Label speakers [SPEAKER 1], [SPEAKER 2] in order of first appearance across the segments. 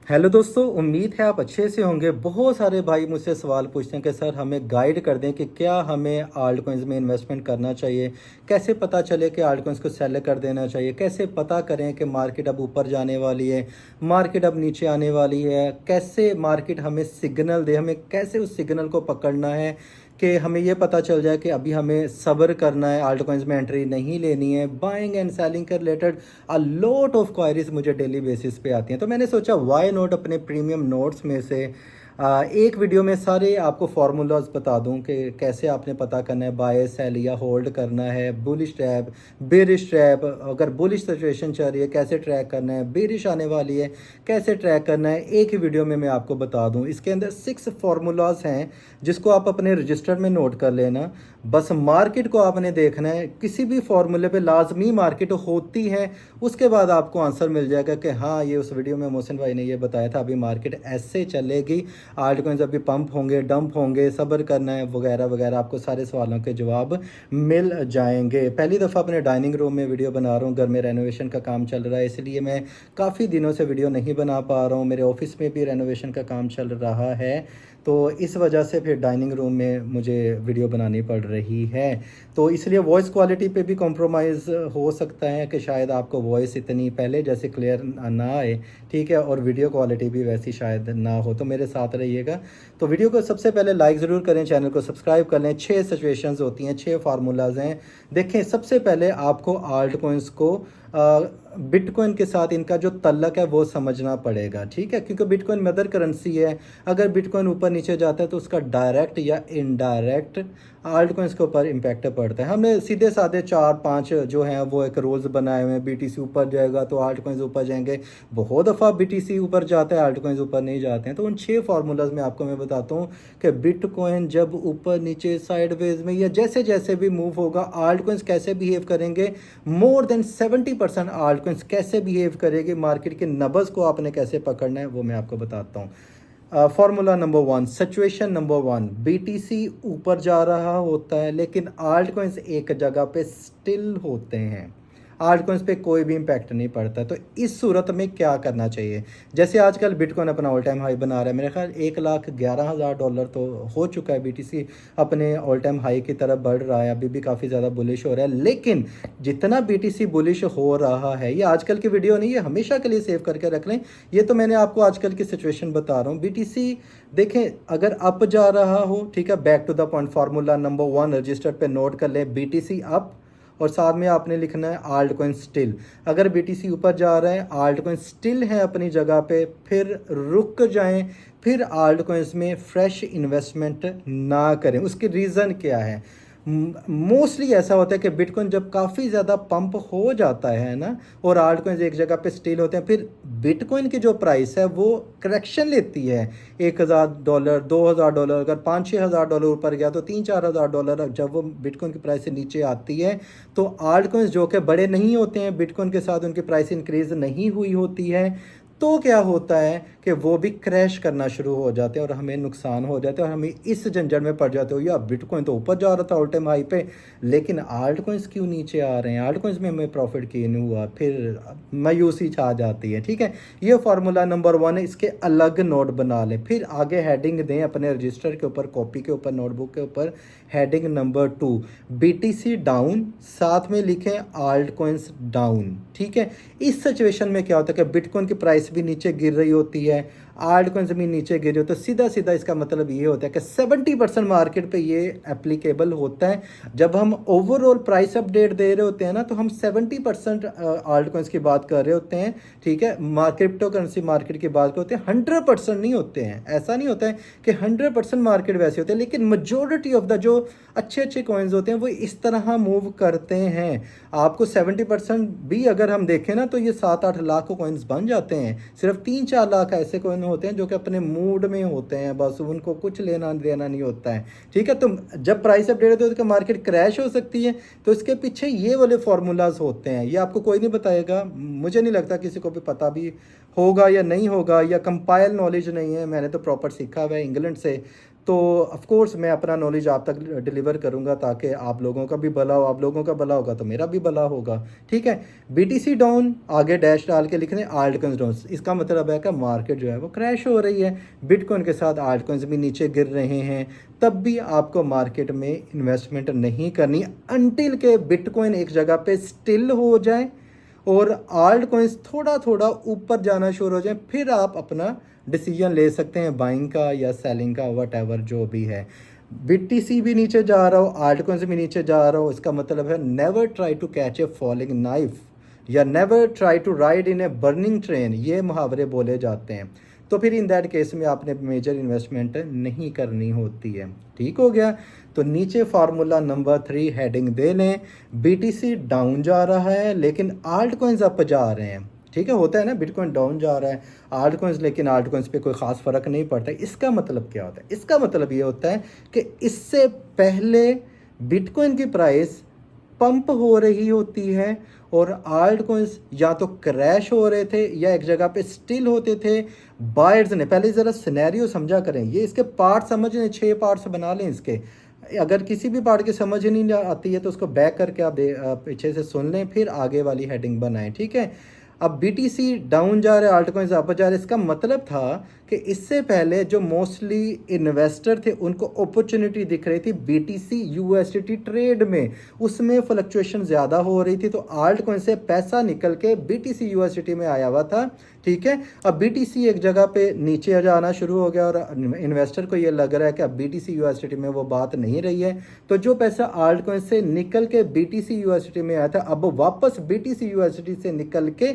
[SPEAKER 1] Hello दोस्तों, उम्मीद है आप अच्छे से होंगे। बहुत सारे भाई मुझसे सवाल पूछते हैं कि सर हमें गाइड कर दें कि क्या हमें आल्ट कॉइन्स में इन्वेस्टमेंट करना चाहिए, कैसे पता चले कि आल्ट कॉइन्स को सेल कर देना चाहिए, कैसे पता करें कि मार्केट अब ऊपर जाने वाली है, मार्केट अब नीचे आने वाली है, कैसे मार्केट हमें सिग्नल दे, हमें कैसे उस सिग्नल को पकड़ना है कि हमें ये पता चल जाए कि अभी हमें सब्र करना है, आल्ट कॉइन्स में एंट्री नहीं लेनी है। बाइंग एंड सेलिंग के related a lot of queries मुझे डेली बेसिस पे आती हैं, तो मैंने सोचा वाई नोट अपने प्रीमियम नोट्स में से एक वीडियो में सारे आपको फार्मूलाज बता दूं कि कैसे आपने पता करना है बाय सेल या होल्ड करना है, बुलिश ट्रैप, बेरिश ट्रैप, अगर बुलिश सिचुएशन चल रही है कैसे ट्रैक करना है, बेरिश आने वाली है कैसे ट्रैक करना है। एक ही वीडियो में मैं आपको बता दूं। इसके अंदर 6 फार्मूलाज हैं जिसको आप अपने रजिस्टर में नोट कर लेना। बस मार्केट को आपने देखना है, किसी भी फॉर्मूले पे लाजमी मार्केट होती है, उसके बाद आपको आंसर मिल जाएगा कि हाँ ये उस वीडियो में मोहसिन भाई ने ये बताया था, अभी मार्केट ऐसे चलेगी, आल्ट कॉइन्स अभी पंप होंगे, डंप होंगे, सब्र करना है वगैरह वगैरह। आपको सारे सवालों के जवाब मिल जाएंगे। पहली दफ़ा अपने डाइनिंग रूम में वीडियो बना रहा हूँ, घर में रेनोवेशन का काम चल रहा है, इसलिए मैं काफ़ी दिनों से वीडियो नहीं बना पा रहा हूँ। मेरे ऑफिस में भी रेनोवेशन का काम चल रहा है, तो इस वजह से फिर डाइनिंग रूम में मुझे वीडियो बनानी पड़ रही है। तो इसलिए वॉइस क्वालिटी पे भी कॉम्प्रोमाइज़ हो सकता है कि शायद आपको वॉइस इतनी पहले जैसे क्लियर ना आए, ठीक है, और वीडियो क्वालिटी भी वैसी शायद ना हो, तो मेरे साथ रहिएगा। तो वीडियो को सबसे पहले लाइक ज़रूर करें, चैनल को सब्सक्राइब कर लें। 6 सिचुएशंस होती हैं, 6 फार्मूलाज हैं। देखें, सबसे पहले आपको आल्ट कॉइन्स को बिटकॉइन के साथ इनका जो तल्लक है वो समझना पड़ेगा, ठीक है, क्योंकि बिटकॉइन मदर करेंसी है। अगर बिटकॉइन ऊपर नीचे जाता है तो उसका डायरेक्ट या इनडायरेक्ट आल्ट कॉइन्स के ऊपर इम्पैक्ट पड़ता है। हमने सीधे साधे 4-5 जो हैं वो एक रोल्स बनाए हुए हैं। बीटीसी ऊपर जाएगा तो आल्ट कॉइन्स ऊपर जाएंगे। बहुत दफ़ा बीटीसी ऊपर जाता है, आल्ट कॉइन्स ऊपर नहीं जाते हैं। तो उन 6 फार्मूलाज में आपको मैं बताता हूँ कि बिटकॉइन जब ऊपर नीचे साइडवेज में या जैसे जैसे भी मूव होगा, आल्ट कॉइन्स कैसे बिहेव करेंगे। मोर देन 70% आल्ट कॉइन्स कैसे बिहेव करेगी, मार्केट के नब्ज़ को आपने कैसे पकड़ना है वो मैं आपको बताता हूँ। Formula number 1, situation number 1, BTC ऊपर जा रहा होता है लेकिन आल्ट कॉइन्स एक जगह पे स्टिल होते हैं, आल्ट कॉइन्स पे कोई भी इम्पैक्ट नहीं पड़ता। तो इस सूरत में क्या करना चाहिए। जैसे आजकल बिटकॉइन अपना ऑल टाइम हाई बना रहा है, मेरे ख्याल $1,11,000 तो हो चुका है। बीटीसी अपने ऑल टाइम हाई की तरफ बढ़ रहा है, अभी भी काफ़ी ज़्यादा बुलिश हो रहा है। लेकिन जितना बीटीसी बुलिश हो रहा है, ये आजकल की वीडियो नहीं, ये हमेशा के लिए सेव करके रख लें। ये तो मैंने आपको आजकल की सिचुएशन बता रहा हूँ। बीटीसी देखें अगर अप जा रहा हो, ठीक है, back to the point, formula number 1 register पे नोट कर लें, बीटीसी अप, और साथ में आपने लिखना है आल्ट कॉइन स्टिल। अगर बीटीसी ऊपर जा रहा है, आल्ट कॉइन स्टिल है अपनी जगह पे, फिर रुक जाएं, फिर आल्ट कॉइन्स में फ्रेश इन्वेस्टमेंट ना करें। उसकी रीज़न क्या है। मोस्टली ऐसा होता है कि बिटकॉइन जब काफ़ी ज़्यादा पंप हो जाता है ना, और आल्ट कॉइन्स एक जगह पे स्टिल होते हैं, फिर बिटकॉइन की जो प्राइस है वो करेक्शन लेती है। $1,000, $2,000, अगर $5,000-6,000 ऊपर गया तो $3,000-4,000, जब वो बिटकॉइन की प्राइस से नीचे आती है तो आल्ट कॉइन्स जो कि बड़े नहीं होते हैं, बिटकॉइन के साथ उनकी प्राइस इंक्रीज नहीं हुई होती है, तो क्या होता है कि वो भी क्रैश करना शुरू हो जाते हैं और हमें नुकसान हो जाता है और हमें इस झंझट में पड़ जाते हो, या बिटकॉइन तो ऊपर जा रहा था ऑल टाइम हाई पे, लेकिन आल्ट कॉइन्स क्यों नीचे आ रहे हैं, आल्ट कॉइन्स में हमें प्रॉफिट क्यों नहीं हुआ, फिर मायूसी छा जाती है, ठीक है। ये फार्मूला नंबर 1 है, इसके अलग नोट बना लें। फिर आगे हेडिंग दें अपने रजिस्टर के ऊपर, कॉपी के ऊपर, नोटबुक के ऊपर, हेडिंग नंबर 2 बीटीसी डाउन, साथ में लिखें आल्ट कॉइन्स डाउन, ठीक है। इस सिचुएशन में क्या होता है कि बिटकॉइन की प्राइस भी नीचे गिर रही होती है, आल्ट कॉइन्स भी नीचे गिर रही हो, तो सीधा सीधा इसका मतलब ये होता है कि 70% मार्केट पे ये एप्लीकेबल होता है। जब हम ओवरऑल प्राइस अपडेट दे रहे होते हैं ना, तो हम 70% आल्ट कॉइन्स की बात कर रहे होते हैं, ठीक है, क्रिप्टो करेंसी मार्केट की बात करते हैं। 100% नहीं होते हैं, ऐसा नहीं होता है कि 100% मार्केट वैसे होते हैं, लेकिन मेजोरिटी ऑफ द जो अच्छे अच्छे कॉइन्स होते हैं वो इस तरह मूव करते हैं। आपको 70% भी अगर हम देखें ना, तो ये 7-8 लाख कॉइन्स बन जाते हैं। सिर्फ 3-4 लाख ऐसे कॉइन होते हैं जो कि अपने मूड में होते हैं, बस उनको कुछ लेना देना नहीं होता है, ठीक है। तो जब प्राइस अपडेट होती है तो मार्केट क्रैश हो सकती है, तो इसके पीछे ये वाले फार्मूलाज होते हैं। ये आपको कोई नहीं बताएगा, मुझे नहीं लगता किसी को भी पता भी होगा या नहीं होगा, या कंपाइल नॉलेज नहीं है। मैंने तो प्रॉपर सीखा हुआ है इंग्लैंड से, तो ऑफ कोर्स मैं अपना नॉलेज आप तक डिलीवर करूंगा ताकि आप लोगों का भी भला हो, आप लोगों का भला होगा तो मेरा भी भला होगा। ठीक है, बीटीसी डाउन, आगे डैश डाल के लिख रहे हैं आल्ट कॉइन्स डाउन, इसका मतलब है कि मार्केट जो है वो क्रैश हो रही है, बिटकॉइन के साथ आल्ट कॉइन्स भी नीचे गिर रहे हैं, तब भी आपको मार्केट में इन्वेस्टमेंट नहीं करनी अनटिल के बिटकॉइन एक जगह पे स्टिल हो जाए और आल्ट कॉइन्स थोड़ा थोड़ा ऊपर जाना शुरू हो जाए, फिर आप अपना डिसीजन ले सकते हैं बाइंग का या सेलिंग का, वट एवर जो भी है। बीटीसी भी नीचे जा रहा हो, आल्ट कॉइन्स भी नीचे जा रहा हो, इसका मतलब है never try to catch a falling knife या never try to ride in a burning train, ये मुहावरे बोले जाते हैं। तो फिर इन दैट केस में आपने मेजर इन्वेस्टमेंट नहीं करनी होती है। ठीक हो गया। तो नीचे फार्मूला नंबर 3 हेडिंग दे लें, बीटीसी डाउन जा रहा है लेकिन आल्ट कॉइन्स अप जा रहे हैं। ठीक है, होता है ना, बिटकॉइन डाउन जा रहा है आल्ट कॉइन्स, लेकिन आल्ट कॉइन्स पे कोई ख़ास फ़र्क नहीं पड़ता। इसका मतलब क्या होता है? इसका मतलब ये होता है कि इससे पहले बिटकॉइन की प्राइस पंप हो रही होती है और आल्ट कॉइन्स या तो क्रैश हो रहे थे या एक जगह पे स्टिल होते थे। बायर्स ने, पहले ज़रा सिनेरियो समझा करें, ये इसके पार्ट समझ लें, 6 पार्ट्स बना लें इसके। अगर किसी भी पार्ट की समझ नहीं आती है तो उसको बैक करके आप पीछे से सुन लें, फिर आगे वाली हेडिंग बनाएं। ठीक है, अब बीटीसी डाउन जा रहा है, आल्ट कॉइन्स अप जा रहे हैं। इसका मतलब था कि इससे पहले जो मोस्टली इन्वेस्टर थे उनको अपॉर्चुनिटी दिख रही थी बीटीसी यूएसडी ट्रेड में, उसमें फ्लक्चुएशन ज़्यादा हो रही थी, तो आल्ट कॉइन से पैसा निकल के बीटीसी यूएसडी में आया हुआ था। ठीक है, अब बीटीसी एक जगह पे नीचे जाना शुरू हो गया और इन्वेस्टर को ये लग रहा है कि अब बीटीसी यूएसडी में वो बात नहीं रही है, तो जो पैसा आल्ट कॉइन से निकल के बीटीसी यूएसडी में आया था अब वापस बीटीसी यूएसडी से निकल के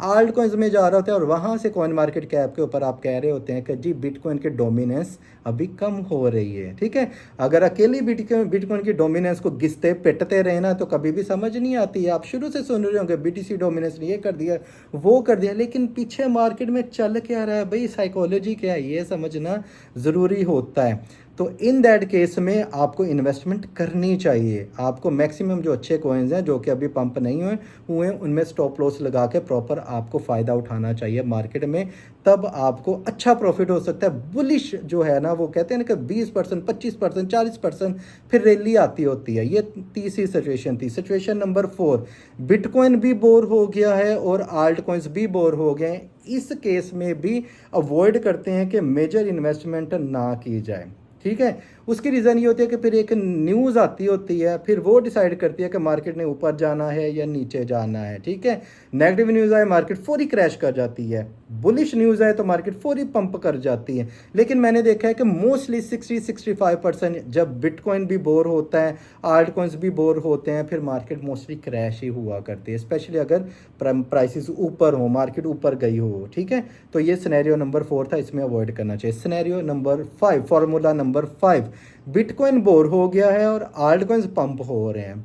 [SPEAKER 1] आल्ट कॉइन्स में जा रहा होता है और वहाँ से कॉइन मार्केट कैप के ऊपर आप कह रहे होते हैं कि जी बिटकॉइन की डोमिनेंस अभी कम हो रही है। ठीक है, अगर अकेली बिटकॉइन की डोमिनेंस को घिसते पिटते रहे ना तो कभी भी समझ नहीं आती है। आप शुरू से सुन रहे होंगे बीटीसी डोमिनेंस ने ये कर दिया वो कर दिया, लेकिन पीछे मार्केट में चल क्या रहा है भाई, साइकोलॉजी क्या है, ये समझना ज़रूरी होता है। तो इन दैट केस में आपको इन्वेस्टमेंट करनी चाहिए। आपको मैक्सिमम जो अच्छे कॉइन्स हैं जो कि अभी पंप नहीं हुए उनमें स्टॉप लॉस लगा के प्रॉपर आपको फ़ायदा उठाना चाहिए मार्केट में, तब आपको अच्छा प्रॉफिट हो सकता है। बुलिश जो है ना, वो कहते हैं ना कि 20%, 25%, 40% फिर रैली आती होती है। ये तीसरी सिचुएशन थी। सिचुएशन नंबर 4, बिटकॉइन भी बोर हो गया है और आल्ट कॉइन्स भी बोर हो गए हैं। इस केस में भी अवॉइड करते हैं कि मेजर इन्वेस्टमेंट ना की जाए। ठीक है, उसकी रीज़न ये होती है कि फिर एक न्यूज़ आती होती है, फिर वो डिसाइड करती है कि मार्केट ने ऊपर जाना है या नीचे जाना है। ठीक है, नेगेटिव न्यूज़ आए मार्केट फौरी क्रैश कर जाती है, बुलिश न्यूज़ आए तो मार्केट फौरी पंप कर जाती है। लेकिन मैंने देखा है कि मोस्टली 60-65% जब बिटकॉइन भी बोर होता है, आल्ट कॉइन्स भी बोर होते हैं, फिर मार्केट मोस्टली क्रैश ही हुआ करती है, स्पेशली अगर प्राइसेस ऊपर हो, मार्केट ऊपर गई हो। ठीक है, तो ये सिनेरियो नंबर 4 था, इसमें अवॉइड करना चाहिए। Scenario number 5, formula number 5, bitcoin bore हो गया है और आल्ट कॉइन्स पंप हो रहे हैं।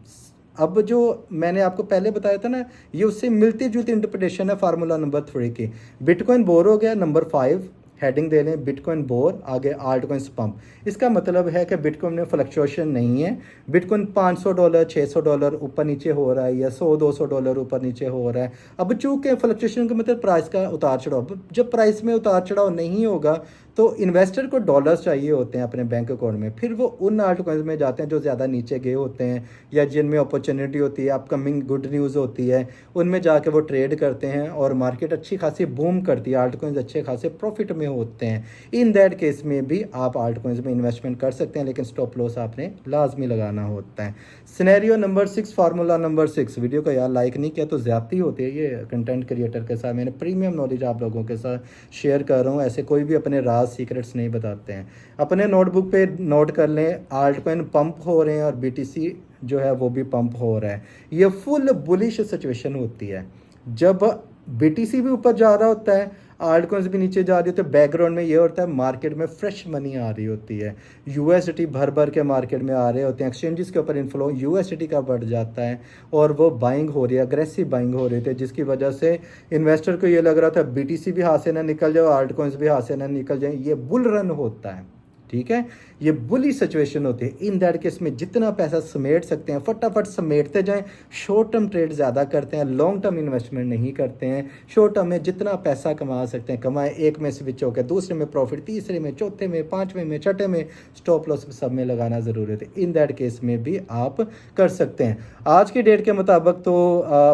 [SPEAKER 1] अब जो मैंने आपको पहले बताया था ना, ये उससे मिलती जुलती इंटरप्रिटेशन है फार्मूला नंबर 3 की। बिटकॉइन बोर हो गया, नंबर 5 हेडिंग दे लें, बिटकॉइन बोर, आगे आल्ट कॉइन्स पंप। इसका मतलब है कि बिटकॉइन में फ्लक्चुएशन नहीं है। बिटकॉइन $500 $600 ऊपर नीचे हो रहा है या $100-200 ऊपर नीचे हो रहा है। अब चूंकि फ्लक्चुएशन का मतलब प्राइस का उतार चढ़ाव, जब प्राइस में उतार चढ़ाव नहीं होगा तो इन्वेस्टर को डॉलर्स चाहिए होते हैं अपने बैंक अकाउंट में, फिर वो उन आल्ट कॉइन्स में जाते हैं जो ज़्यादा नीचे गए होते हैं या जिनमें अपॉर्चुनिटी होती है, अपकमिंग गुड न्यूज़ होती है, उनमें जाके वो ट्रेड करते हैं और मार्केट अच्छी खासी बूम करती है, आल्ट कॉइन्स अच्छे खासे प्रॉफिट में होते हैं। इन दैट केस में भी आप आल्ट कॉइन्स में इन्वेस्टमेंट कर सकते हैं, लेकिन स्टॉप लॉस आपने लाजमी लगाना होता है। Scenario number 6, formula number 6। Video को यार लाइक नहीं किया तो ज़्यादती होती है। ये कंटेंट क्रिएटर के साथ मैंने प्रीमियम नॉलेज आप लोगों के साथ शेयर कर रहा हूँ, ऐसे कोई भी अपने राज सीक्रेट्स नहीं बताते हैं। अपने नोटबुक पे नोट कर लें, आल्ट कॉइन पंप हो रहे हैं और बीटीसी जो है वो भी पंप हो रहा है। ये फुल बुलिश सिचुएशन होती है। जब बीटीसी भी ऊपर जा रहा होता है, आल्ट कॉइन्स भी नीचे जा रही होती है, बैकग्राउंड में ये होता है मार्केट में फ्रेश मनी आ रही होती है, यूएसडी भर भर के मार्केट में आ रहे होते हैं, एक्सचेंजेस के ऊपर इन्फ्लो यूएसडी का बढ़ जाता है और वो बाइंग हो रही है, अग्रेसिव बाइंग हो रही थी, जिसकी वजह से इन्वेस्टर को ये लग रहा था बीटीसी भी हाथ से ना निकल जाए, आल्ट कॉइन्स भी हाथ से ना निकल जाए। ये बुल रन होता है। ठीक है, ये बुली सिचुएशन होती है। इन दैट केस में जितना पैसा समेट सकते हैं फटाफट समेटते जाएं। शॉर्ट टर्म ट्रेड ज़्यादा करते हैं, लॉन्ग टर्म इन्वेस्टमेंट नहीं करते हैं। शॉर्ट टर्म में जितना पैसा कमा सकते हैं कमाएं, एक में स्विच होकर दूसरे में प्रॉफिट, तीसरे में, चौथे में, पाँचवें में, छठे में, स्टॉप लॉस सब में लगाना ज़रूरी है। इन दैट केस में भी आप कर सकते हैं। आज की डेट के मुताबिक तो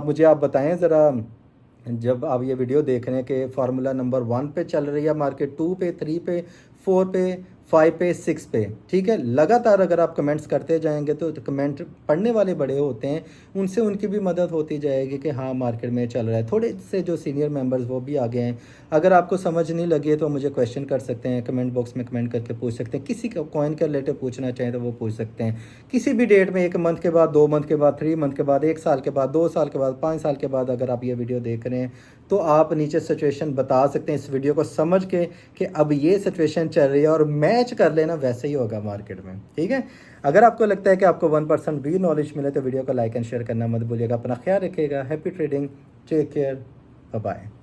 [SPEAKER 1] मुझे आप बताएं ज़रा, जब आप ये वीडियो देख रहे हैं कि फार्मूला नंबर 1 पे चल रही है मार्केट, 2 पे, 3 पे, 4 पे, 5 पे, 6 पे, ठीक है। लगातार अगर आप कमेंट्स करते जाएंगे तो कमेंट पढ़ने वाले बड़े होते हैं, उनसे उनकी भी मदद होती जाएगी कि हाँ मार्केट में चल रहा है। थोड़े से जो सीनियर मेंबर्स वो भी आगे हैं, अगर आपको समझ नहीं लगे तो मुझे क्वेश्चन कर सकते हैं, कमेंट बॉक्स में कमेंट करके पूछ सकते हैं। किसी का कॉइन के रिलेटेड पूछना चाहें तो वो पूछ सकते हैं। किसी भी डेट में, 1 मंथ के बाद, 2 मंथ के बाद, 3 मंथ के बाद, 1 साल के बाद, 2 साल के बाद, 5 साल के बाद, अगर आप ये वीडियो देख रहे हैं तो आप नीचे सिचुएशन बता सकते हैं इस वीडियो को समझ के कि अब ये सिचुएशन चल रही है, और मैच कर लेना वैसे ही होगा मार्केट में, ठीक है। अगर आपको लगता है कि आपको 1% भी नॉलेज मिले तो वीडियो को लाइक एंड शेयर करना मत भूलिएगा। अपना ख्याल रखिएगा। Happy trading, take care, bye bye.